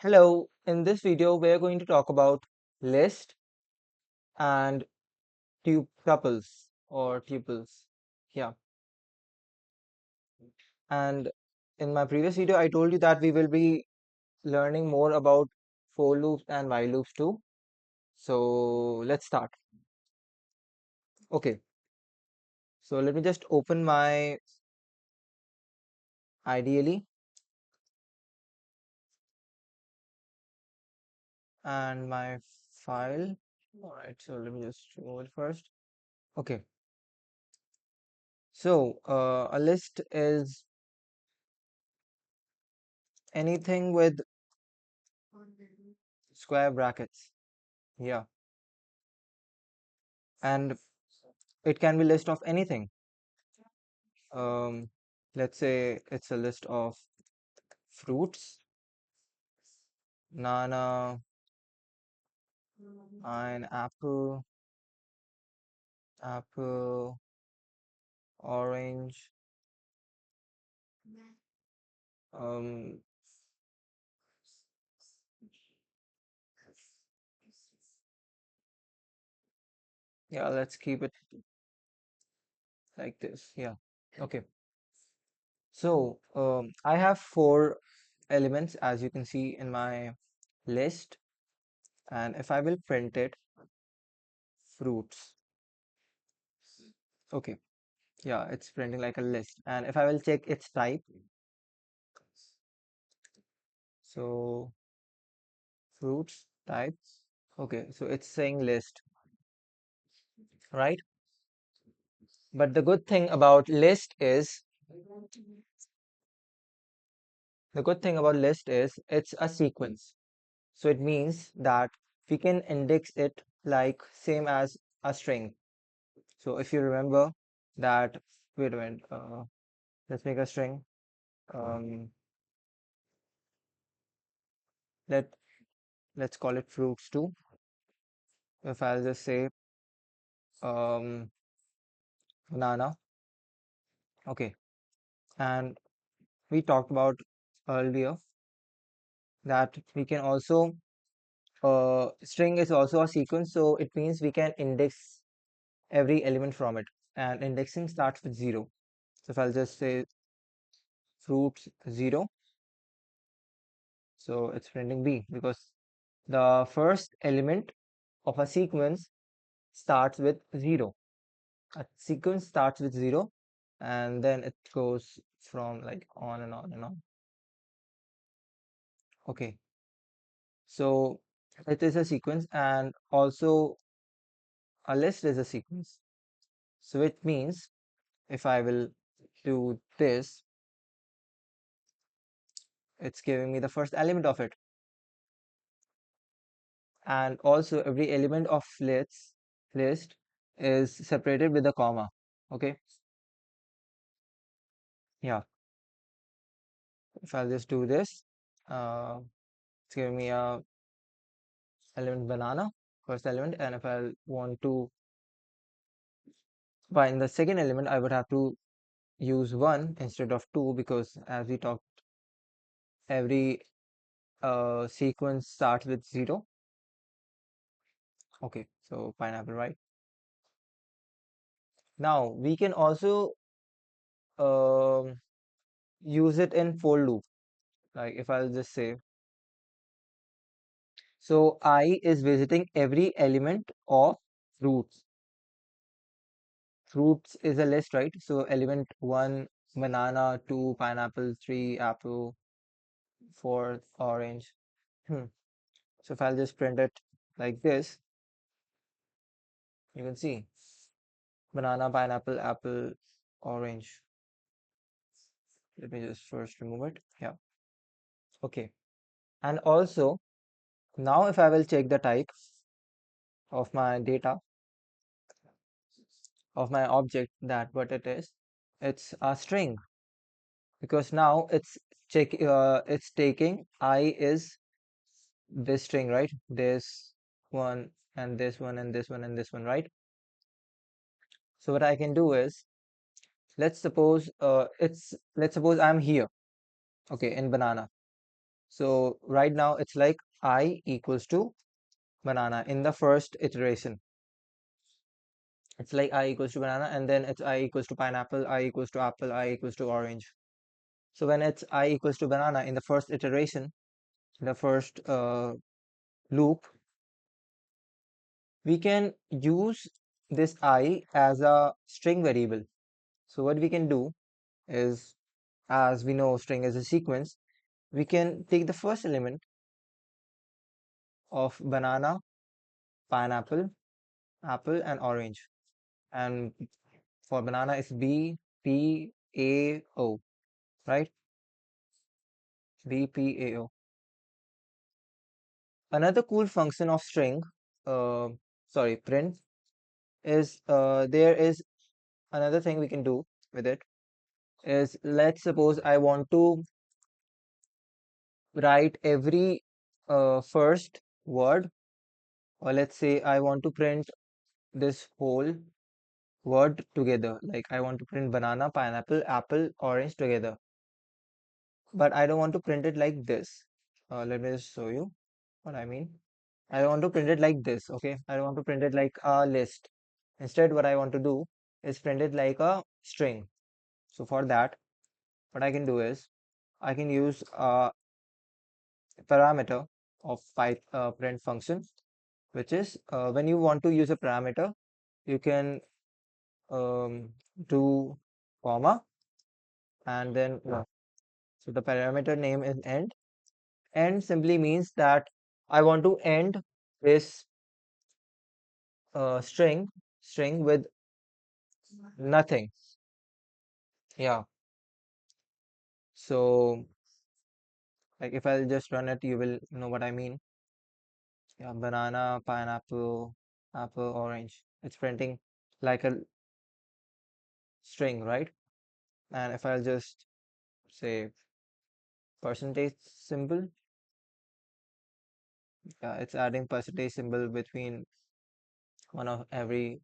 Hello, in this video we're going to talk about list and tuples or tuples. Yeah, and in my previous video I told you that we will be learning more about for loops and while loops too. So let's start. Okay, so let me just open my ideally and my file. All right, so let me just remove it first. Okay, so a list is anything with square brackets. Yeah, and it can be list of anything. Um, let's say it's a list of fruits, banana, pineapple, apple, orange. Um, yeah, let's keep it like this. Yeah. Okay. So, I have four elements as you can see in my list, and if I will print it, fruits. Okay. Yeah, it's printing like a list. And if I will check its type, so fruits type. Okay, so it's saying list, right? But the good thing about list is it's a sequence. So it means that we can index it like same as a string. So if you remember that, wait a minute, let's make a string. Um, let let's call it fruits too. If I'll just say um, banana, okay. And we talked about earlier that we can also string is also a sequence, so it means we can index every element from it, and indexing starts with 0. So if I'll just say fruits 0, so it's printing B because the first element of a sequence starts with 0. A sequence starts with 0 and then it goes from like on and on and on. Okay, so it is a sequence, and also a list is a sequence. So it means if I will do this, it's giving me the first element of it. And also every element of list is separated with a comma. Okay, yeah. If I'll just do this, it's giving me a element banana, first element, and if I want to find the second element, I would have to use 1 instead of 2 because as we talked, every sequence starts with 0. Okay, so pineapple, right? Now we can also um, use it in for loop. Like if I'll just say, so I is visiting every element of fruits. Fruits is a list, right? So element 1 banana, 2 pineapple, 3 apple, 4 orange. So if I'll just print it like this, you can see banana, pineapple, apple, orange. Let me just first remove it. Yeah. Okay. And also now if I will check the type of my data of my object, that what it is, it's a string, because now it's taking I is this string, right? This one and this one and this one and this one, right? So what I can do is, let's suppose I'm here, okay, in banana. So right now it's like I equals to banana in the first iteration. It's like I equals to banana, and then it's I equals to pineapple, I equals to apple, I equals to orange. So when it's I equals to banana in the first iteration, the first loop, we can use this I as a string variable. So what we can do is, as we know string is a sequence, we can take the first element of banana, pineapple, apple, and orange. And for banana it's B, P, A, O, right? B, P, A, O. Another cool function of string, uh, sorry, print, is there is another thing we can do with it is, let's suppose I want to write every first word, or let's say I want to print this whole word together. Like I want to print banana, pineapple, apple, orange together. But I don't want to print it like this. Let me just show you what I mean. I don't want to print it like this, okay? I don't want to print it like a list. Instead, what I want to do is print it like a string. So for that, what I can do is I can use a parameter of print function, which is when you want to use a parameter, you can do comma, and then so the parameter name is end. End simply means that I want to end this string with nothing. Yeah. So like if I'll just run it, you will know what I mean. Yeah, banana, pineapple, apple, orange. It's printing like a string, right? And if I'll just say percentage symbol, yeah, it's adding percentage symbol between one of every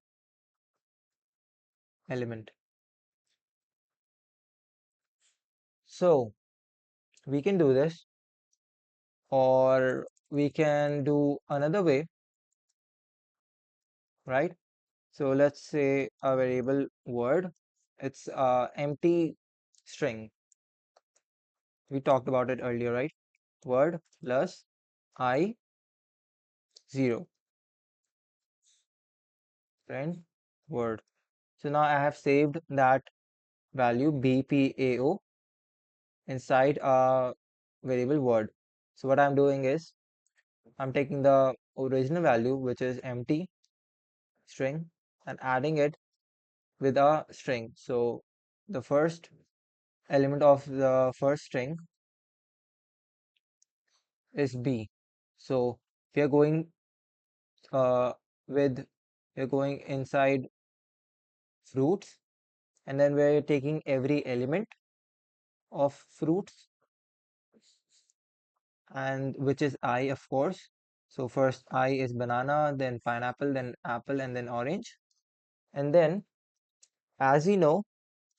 element. So we can do this, or we can do another way, right? So let's say a variable word, it's a empty string. We talked about it earlier, right? Word plus I 0, print word. So now I have saved that value BPAO inside a variable word. So what I'm doing is I'm taking the original value, which is empty string, and adding it with a string. So the first element of the first string is B. So we are going uh, with we're going inside fruits, and then we're taking every element of fruits, and which is I, of course. So first I is banana, then pineapple, then apple, and then orange. And then, as we know,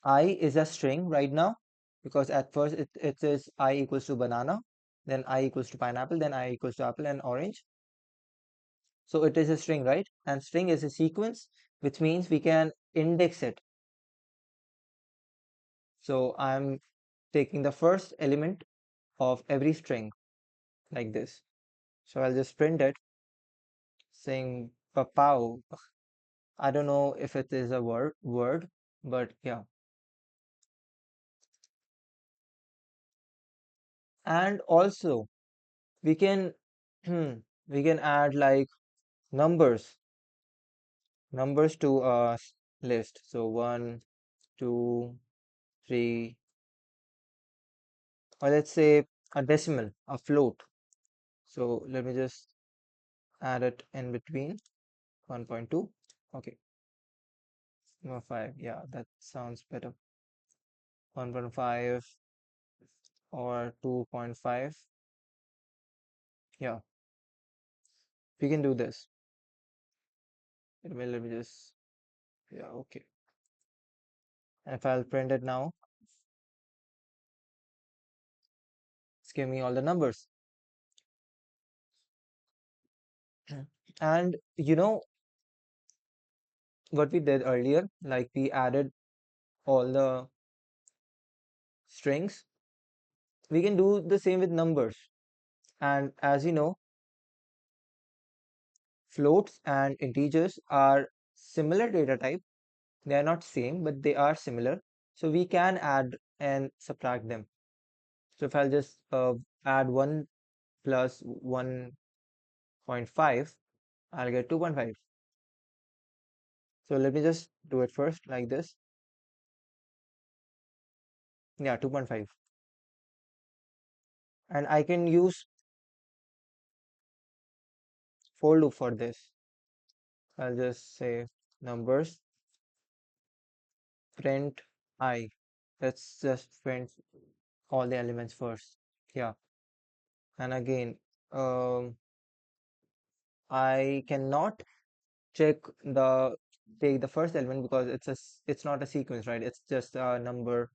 I is a string right now, because at first it says I equals to banana, then I equals to pineapple, then I equals to apple and orange. So it is a string, right? And string is a sequence, which means we can index it. So I'm taking the first element of every string like this. So I'll just print it saying papao. I don't know if it is a word, but yeah. And also we can we can add like numbers to a list. So 1, 2, 3, or let's say a decimal, a float. So let me just add it in between 1.2. Okay, no 5. Yeah, that sounds better. 1.5 or 2.5. Yeah, we can do this. Let me just, yeah, okay. And if I'll print it now, give me all the numbers. And you know what we did earlier, like we added all the strings. We can do the same with numbers. And as you know, floats and integers are similar data type. They are not same, but they are similar. So we can add and subtract them. So if I'll just add 1 plus 1.5, I'll get 2.5. So let me just do it first like this. Yeah, 2.5. And I can use for loop for this. I'll just say numbers print I. Let's just print all the elements first. Yeah. And again, um, I cannot check the take the first element because it's not a sequence, right? It's just a number,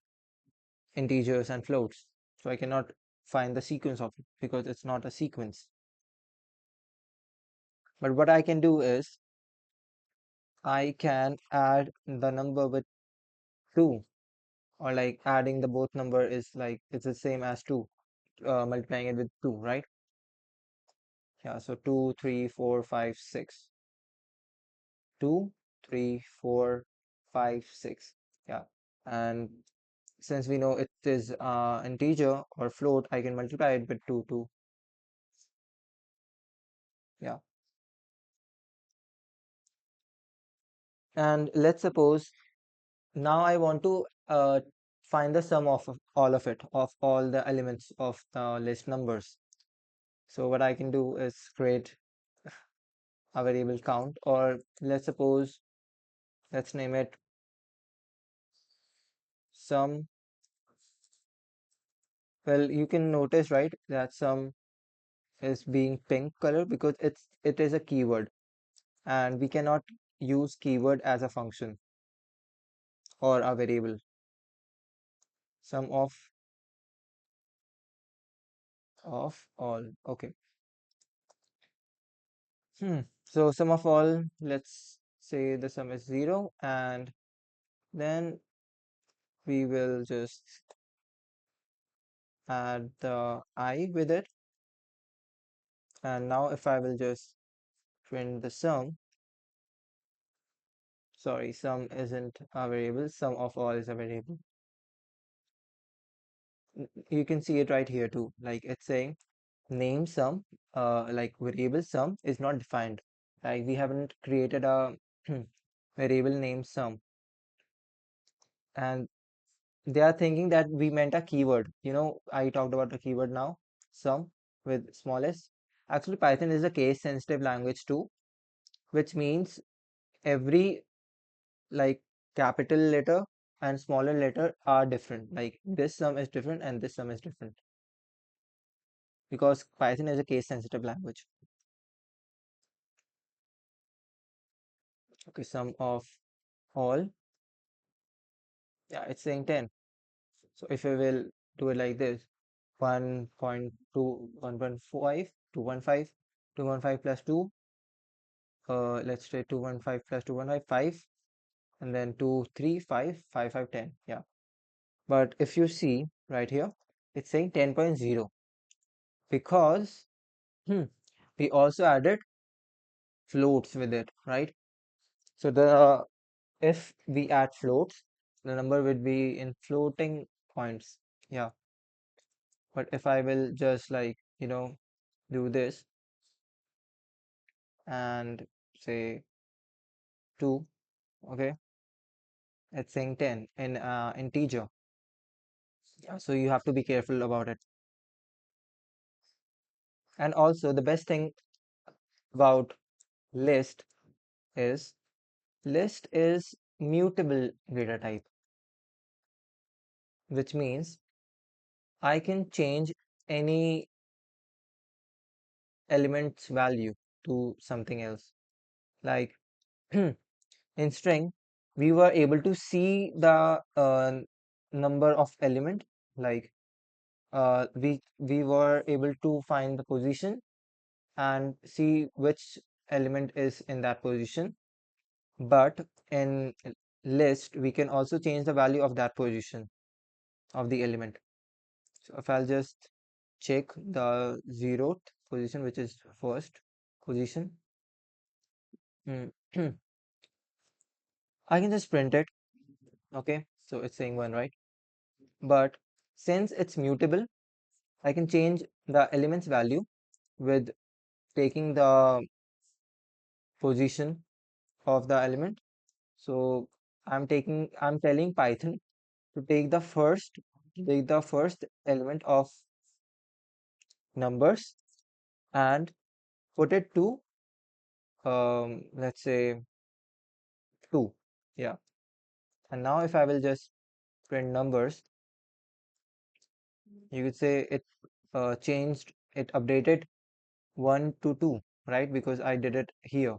integers and floats. So I cannot find the sequence of it because it's not a sequence. But what I can do is I can add the number with 2, or like adding the both number is like it's the same as 2, multiplying it with 2, right? Yeah, so 2, 3, 4, 5, 6. 2, 3, 4, 5, 6. Yeah. And since we know it is integer or float, I can multiply it with 2 too. Yeah. And let's suppose now I want to find the sum of all of it, of all the elements of the list numbers. So what I can do is create a variable count, or let's suppose, let's name it sum. Well, you can notice, right, that sum is being pink color because it is a keyword, and we cannot use keyword as a function or a variable. Sum of all. Okay. So sum of all, let's say the sum is 0, and then we will just add the I with it. And now if I will just print the sum, sorry, sum isn't a variable, sum of all is a variable. You can see it right here too, like it's saying name sum, like variable sum is not defined. Like we haven't created a variable name sum, and they are thinking that we meant a keyword. I talked about the keyword now, sum with small s. Actually, Python is a case sensitive language too, which means every like capital letter and smaller letter are different. Like this sum is different and this sum is different because Python is a case sensitive language. Okay, sum of all. Yeah, it's saying 10. So if we will do it like this, 1.2, 1.5, 2.5, 2.5 plus 2, let's say 2.5 plus 2.5, 5, and then 2, 3, 5, 5, 5, 10. Yeah. But if you see right here, it's saying 10.0 because we also added floats with it, right? So if we add floats, the number would be in floating points. Yeah. But if I will just do this and say 2, okay, it's saying 10 in integer. Yeah, so you have to be careful about it. And also the best thing about list is list is mutable data type, which means I can change any element's value to something else. Like in string, we were able to see the number of element, like we were able to find the position and see which element is in that position. But in list, we can also change the value of that position of the element. So if I'll just check the zeroth position, which is first position, mm, I can just print it. Okay, so it's saying 1, right? But since it's mutable, I can change the element's value with taking the position of the element. So I'm telling Python to take the first element of numbers and put it to let's say 2. Yeah. And now if I will just print numbers, you could say it changed, it updated 1 to 2, right? Because I did it here.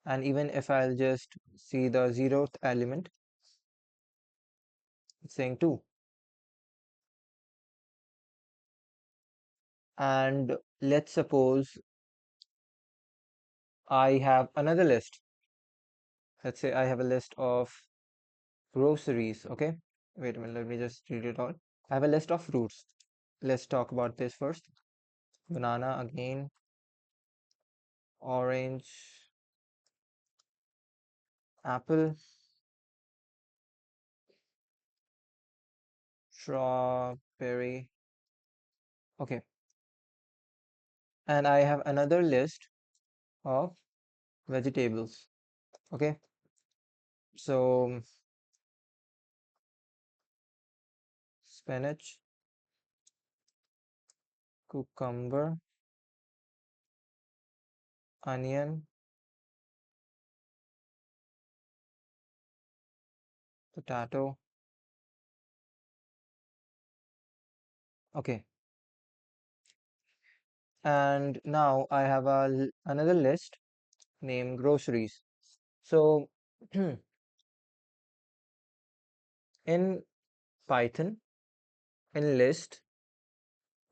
And even if I'll just see the zeroth element, it's saying 2. And let's suppose I have another list. Let's say I have a list of groceries. Okay, wait a minute, let me just read it all. I have a list of fruits. Let's talk about this first. Banana again, orange, apple, strawberry. Okay, and I have another list of vegetables. Okay, so spinach, cucumber, onion, potato. Okay, and now I have another list named groceries. So in Python, in list,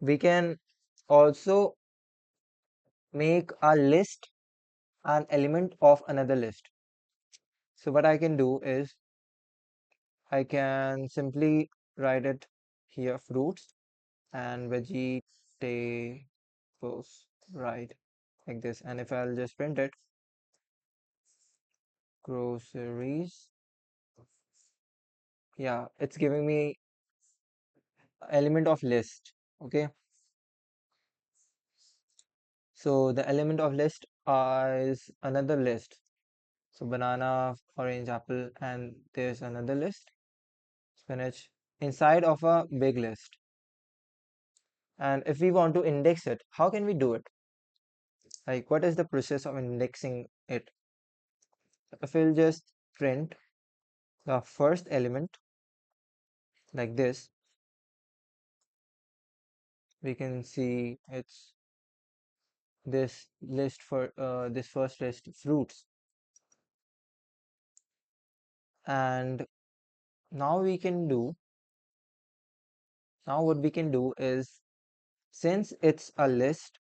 we can also make a list an element of another list. So what I can do is I can simply write it here, fruits and vegetables, right, like this. And if I'll just print it, groceries, yeah, it's giving me element of list. Okay, so the element of list is another list. So banana, orange, apple, and there's another list, spinach, inside of a big list. And if we want to index it, how can we do it? Like, what is the process of indexing it? If we'll just print the first element like this, we can see it's this list for this first list, fruits. And now we can do, now what we can do is, since it's a list,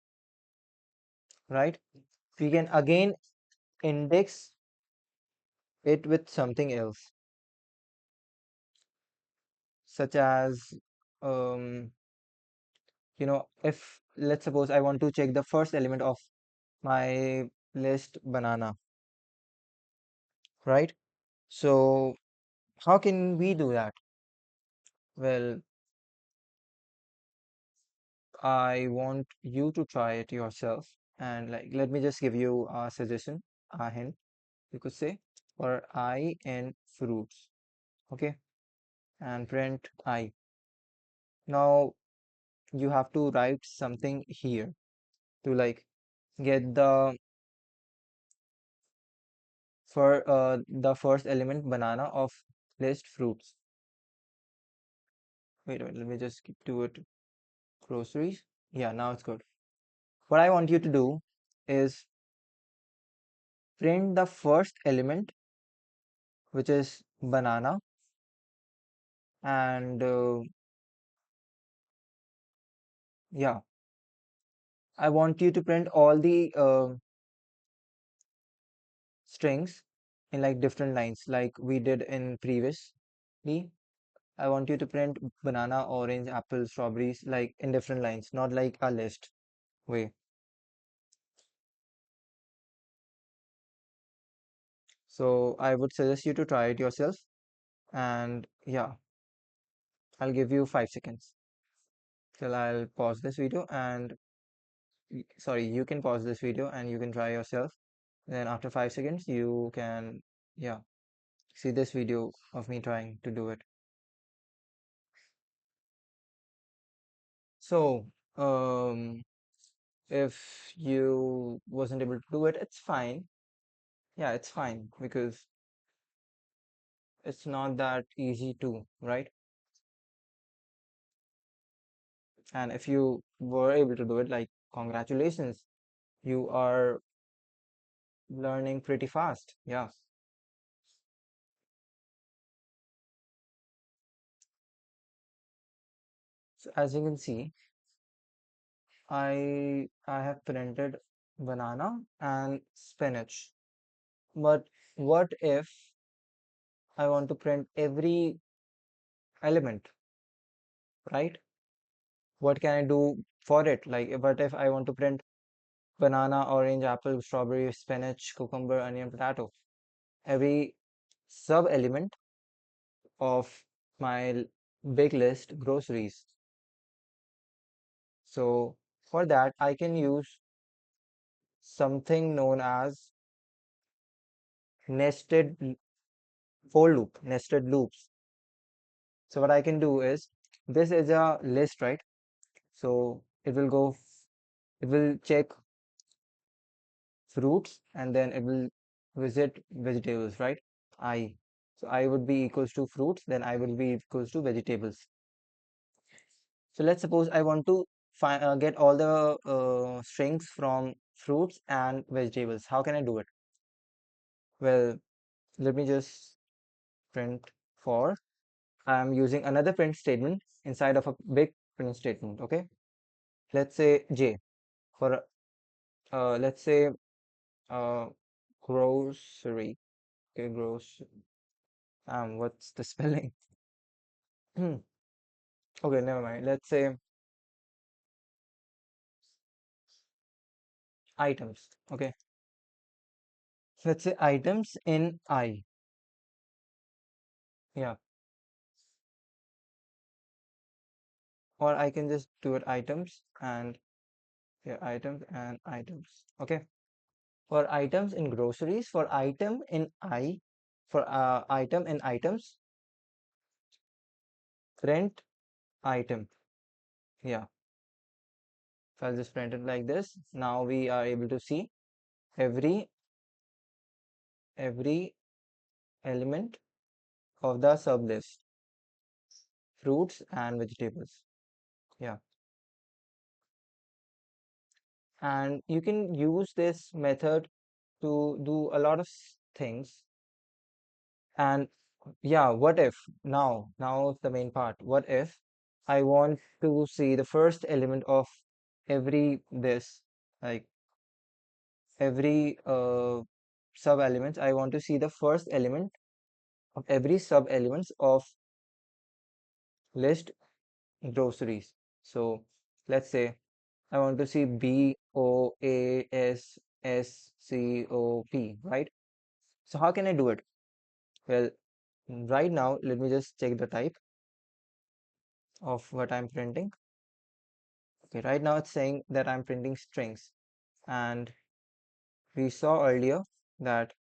right, we can again index it with something else, such as if let's suppose I want to check the first element of my list, banana, right? So how can we do that? Well, I want you to try it yourself, and like let me just give you a suggestion, a hint, you could say, for I in fruits. Okay, and print I. Now you have to write something here to like get the first element, banana, of list fruits. Wait a minute, let me just do it. Groceries. Yeah, now it's good. What I want you to do is print the first element, which is banana, and yeah, I want you to print all the strings in like different lines like we did in previously. I want you to print banana, orange, apple, strawberries like in different lines, not like a list way. So I would suggest you to try it yourself. And yeah, I'll give you 5 seconds till I'll pause this video and sorry, you can pause this video and you can try yourself. Then after 5 seconds, you can, yeah, see this video of me trying to do it. So, if you wasn't able to do it, it's fine. Yeah, it's fine because it's not that easy to, right? And if you were able to do it, like, congratulations, you are learning pretty fast. Yeah. So as you can see, I have printed banana and spinach. But what if I want to print every element, right? What can I do for it? Like, what if I want to print banana, orange, apple, strawberry, spinach, cucumber, onion, potato? Every sub element of my big list groceries. So for that, I can use something known as nested for loop, nested loops. So what I can do is this is a list, right? So it will check fruits and then it will visit vegetables, right? I. So I would be equals to fruits, then I will be equals to vegetables. So let's suppose I want to get all the strings from fruits and vegetables. How can I do it? Well, let me just print for. I'm using another print statement inside of a big print statement. Okay. Let's say J for let's say uh grocery. Okay, gross. What's the spelling? Hmm. Okay, never mind. Let's say items. Okay, let's say items in I. Yeah, or I can just do it items and yeah, items and items. Okay, for items in groceries, for item in I, for item in items, print item. Yeah, so I'll just print it like this. Now we are able to see every every element of the sublist, fruits and vegetables. Yeah. And you can use this method to do a lot of things. And yeah, what if now the main part, what if I want to see the first element of every this, like every sub elements, I want to see the first element of every sub elements of list groceries. So let's say I want to see BOASSCOP, right? So how can I do it? Well, right now, let me just check the type of what I'm printing. Okay, right now it's saying that I'm printing strings. And we saw earlier that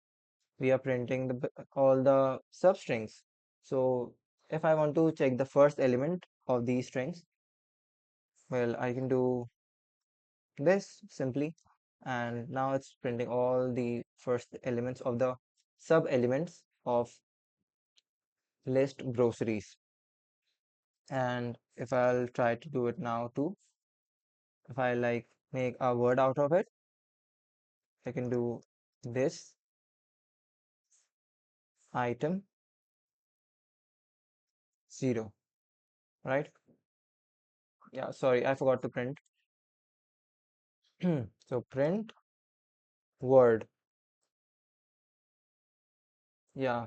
we are printing all the substrings. So if I want to check the first element of these strings, well, I can do this simply. And now it's printing all the first elements of the sub elements of list groceries. And if I'll try to do it now too, if I like make a word out of it, I can do this item 0, right? Yeah, sorry, I forgot to print. So print word. Yeah.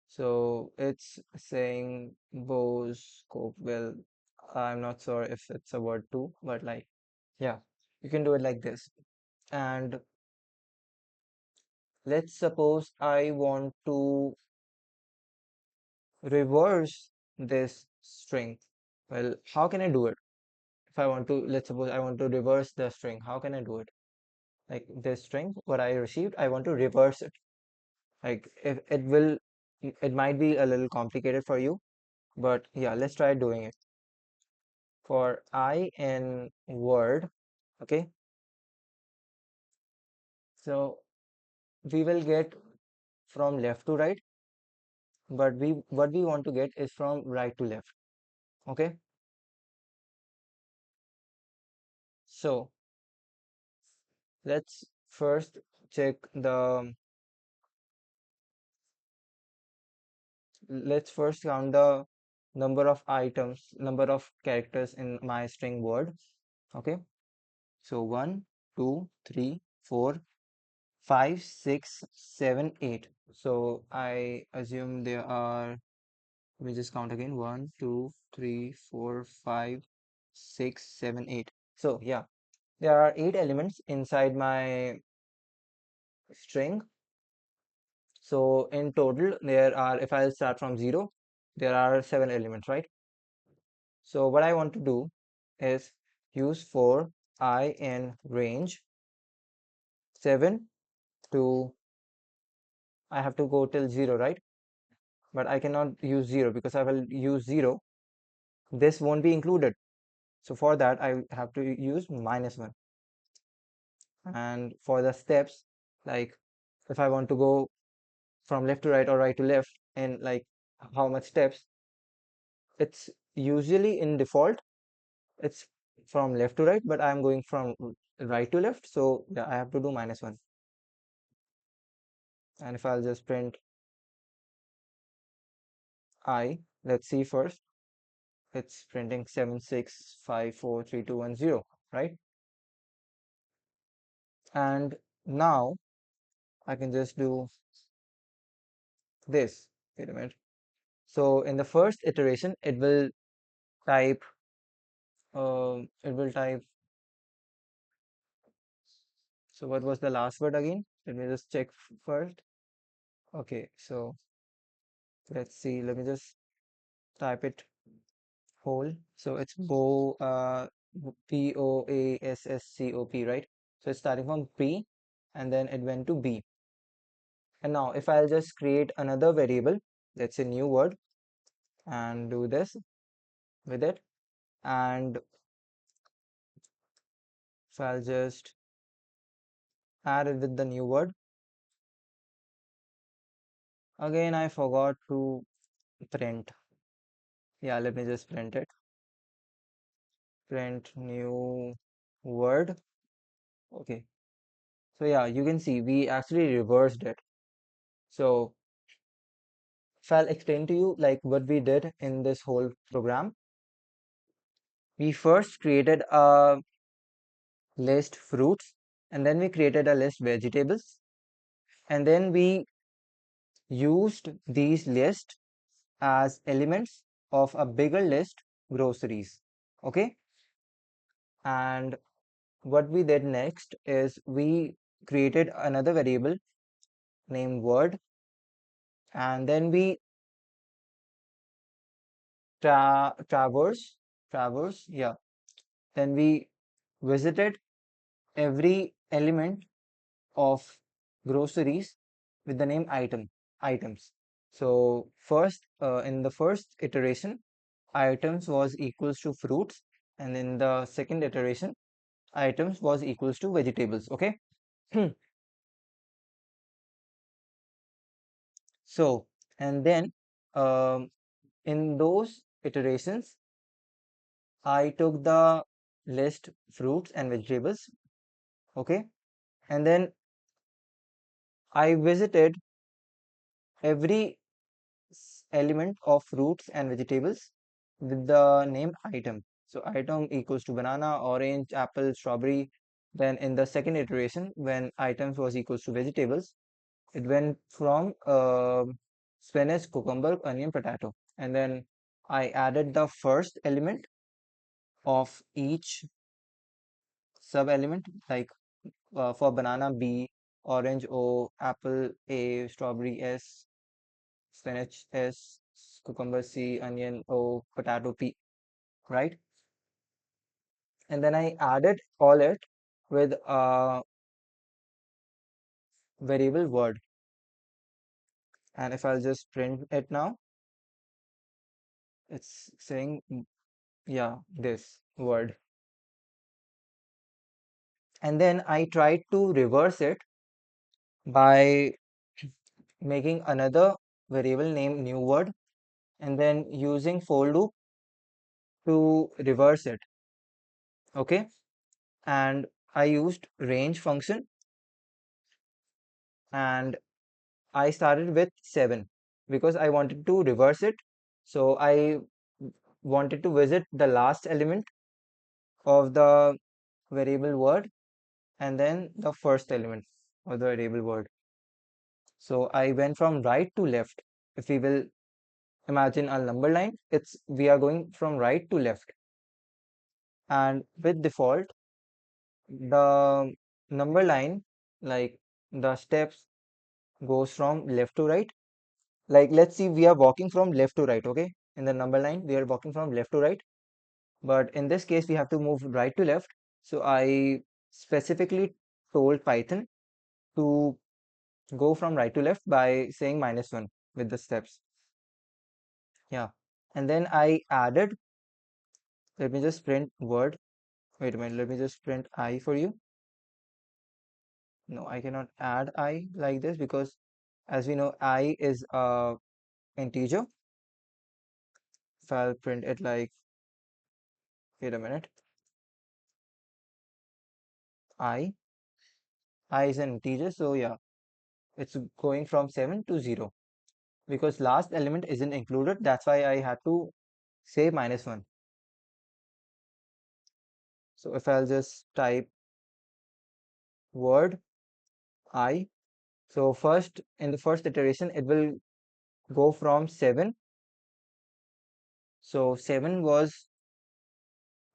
So it's saying Bose scope. Well, I'm not sure if it's a word too, but like, yeah, you can do it like this. And let's suppose I want to reverse this string. Well, how can I do it? If I want to, let's suppose I want to reverse the string, how can I do it? Like this string, what I received, I want to reverse it. Like if it will, it might be a little complicated for you, but yeah, let's try doing it. For I in word, okay, so we will get from left to right, but we what we want to get is from right to left. Okay, so let's first check the let's first count the number of items, number of characters in my string word. Okay, so 1, 2, 3, 4, 5, 6, 7, 8. So I assume there are, let me just count again, 1, 2, 3, 4, 5, 6, 7, 8. So yeah, there are 8 elements inside my string. So in total, there are, if I start from 0, there are 7 elements, right? So what I want to do is use for I in range 7 to, I have to go till 0, right? But I cannot use 0 because I will use 0. This won't be included. So for that, I have to use -1. And for the steps, like if I want to go from left to right or right to left, and like how much steps, it's usually in default, it's from left to right, but I'm going from right to left. So yeah, I have to do -1. And if I'll just print I, let's see first, it's printing 7, 6, 5, 4, 3, 2, 1, 0, right? And now I can just do this. Wait a minute. So in the first iteration, type, it will type, so what was the last word again? Let me just check first. Okay, so let's see, let me just type it whole. So it's Poasscop, right? So it's starting from P and then it went to B. And now if I'll just create another variable, let's say new word, and do this with it, and if I'll just add it with the new word, again I forgot to print. Yeah, let me just print it. Print new word. Okay. So yeah, you can see we actually reversed it. So if I'll explain to you like what we did in this whole program, we first created a list fruits, and then we created a list vegetables, and then we used these lists as elements of a bigger list groceries. Okay. And what we did next is we created another variable named word, and then we traverse, yeah, then we visited every element of groceries with the name items. So first, in the first iteration, items was equals to fruits, and in the second iteration, items was equals to vegetables. Okay. So and then, um, in those iterations, I took the list fruits and vegetables, okay, and then I visited every element of fruits and vegetables with the name item. So item equals to banana, orange, apple, strawberry. Then in the second iteration, when items was equals to vegetables, it went from spinach, cucumber, onion, potato. And then I added the first element of each sub element, like for banana B, orange O, apple A, strawberry S, spinach S, cucumber C, onion O, potato P, right? And then I added all it with a variable word. And if I'll just print it now, it's saying, yeah, this word. And then I tried to reverse it by making another variable named new word and then using for loop to reverse it. Okay. And I used range function and I started with 7 because I wanted to reverse it. So I wanted to visit the last element of the variable word and then the first element of the variable word. So I went from right to left. If we will imagine a number line, we are going from right to left. And with default, the number line, like the steps goes from left to right. Like let's see, we are walking from left to right, okay? In the number line, we are walking from left to right. But in this case, we have to move right to left. So I specifically told Python to go from right to left by saying -1 with the steps. Yeah. And then I added, let me just print word. Wait a minute, let me just print I for you. No, I cannot add I like this because as we know, I is a integer. If I'll print it like, wait a minute, I is an integer. So yeah, it's going from 7 to 0 because last element isn't included. That's why I had to say -1. So if I'll just type word I, so first in the first iteration, it will go from 7. So 7 was,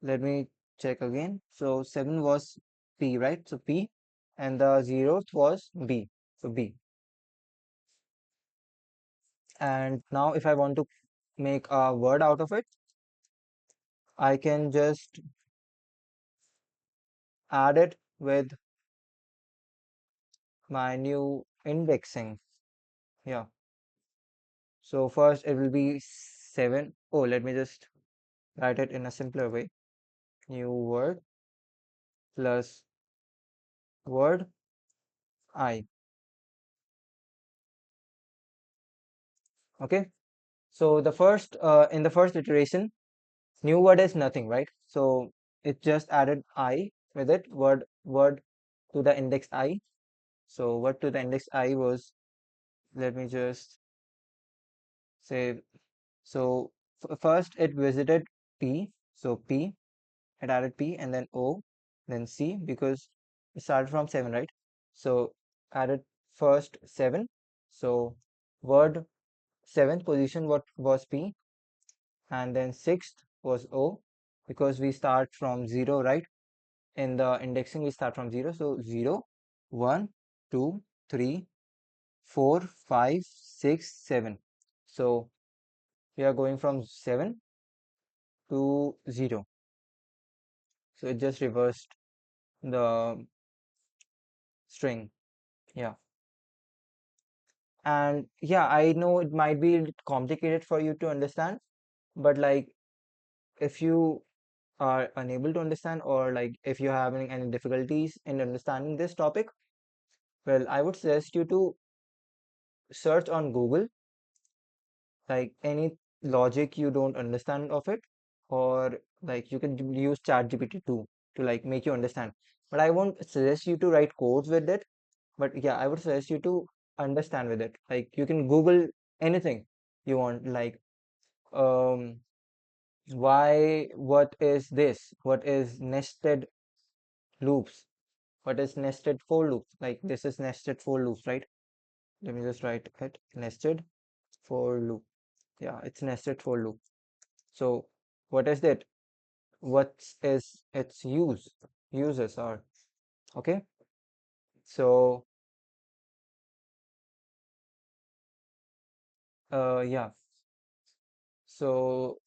let me check again. So 7 was P, right? So P, and the 0th was B. So B. And now if I want to make a word out of it, I can just add it with my new indexing. Yeah. So first it will be 7. Oh, let me just write it in a simpler way. New word plus word I. Okay. So the first in the first iteration, new word is nothing, right? So it just added I with it, word to the index I. So word to the index I was, let me just say, so first it visited P. So P, it added P and then O, then C because it started from 7, right? So added first 7. So word 7th position what was P, and then 6th was O because we start from 0, right? In the indexing we start from 0. So 0, 1, 2, 3, 4, 5, 6, 7. So we are going from 7 to 0. So it just reversed the string. Yeah. And yeah, I know it might be a bit complicated for you to understand, but like if you are unable to understand or like if you're having any difficulties in understanding this topic, well, I would suggest you to search on Google like any logic you don't understand of it, or like you can use ChatGPT too to like make you understand. But I won't suggest you to write codes with it. But yeah, I would suggest you to understand with it. Like you can Google anything you want, like um what is this? What is nested loops? What is nested for loop? Like this is nested for loops, right? Let me just write it, nested for loop. Yeah, it's nested for loop. So what is that? What is its uses are, okay? So yeah, so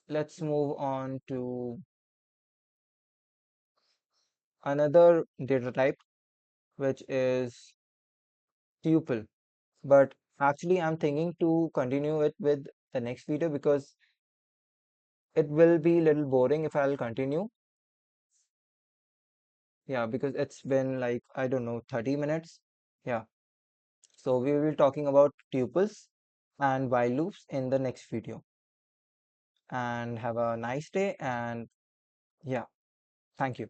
let's move on to another data type, which is tuple. But actually, I'm thinking to continue it with the next video because it will be a little boring if I'll continue. Yeah, because it's been like, I don't know, 30 minutes. Yeah. So we will be talking about tuples and while loops in the next video. And have a nice day. And yeah, thank you.